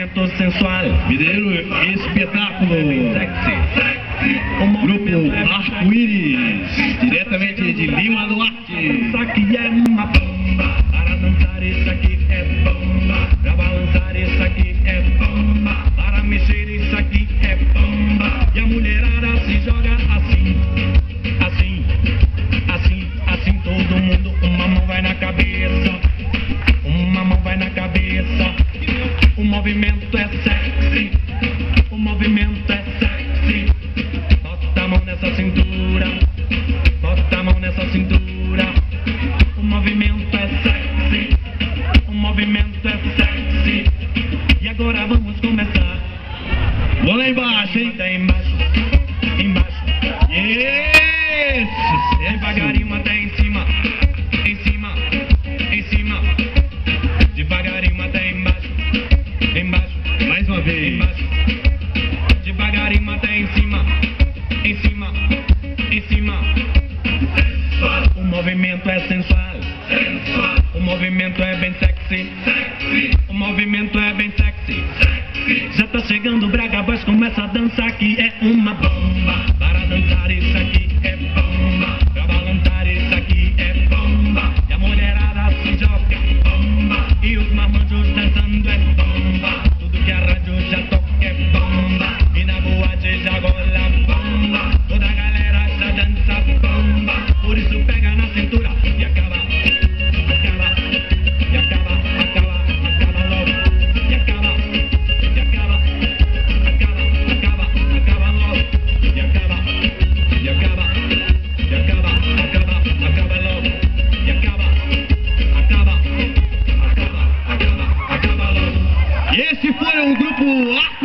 movimento sensual, Videiro espetáculo. sexy. Grupo Arco-Íris, diretamente de Lima Duarte. Isso aqui é uma bomba. Para dançar isso aqui é bomba. Pra balançar isso aqui é bomba. Para mexer isso aqui é bomba. E a mulherada se joga assim, assim, assim, assim. Todo mundo, uma mão vai na cabeça, uma mão vai na cabeça. O movimento é sexy, o movimento é sexy. Bota a mão nessa cintura, bota a mão nessa cintura. O movimento é sexy, o movimento é sexy. E agora vamos começar. Vou lá embaixo, hein? Até embaixo, embaixo. Isso! Devagarinho até em cima, em cima, em cima. Devagarinho até embaixo, embaixo. Mais uma vez. Embaixo. Devagarinho até em cima, em cima, em cima. O movimento é sensual, o movimento é bem sexy, o movimento é bem sexy. Já tá chegando o Braga Boys, começa a dançar que é uma bomba. Para dançar isso aqui é bomba, pra balançar isso aqui é bomba. E a mulherada se joga bomba, e os marmanjos dançando é bomba. Tudo que a rádio já toca é bomba, e na boate já rola bomba. Toda a galera já dança bomba, por isso pega na cintura e acaba, acaba, e acaba, acaba, acaba logo. E acaba, e acaba, acaba, acaba, acaba logo. E acaba, e acaba, e acaba, acaba, acaba logo. E acaba, acaba, acaba, acaba, acaba logo. E esse foi o grupo Arco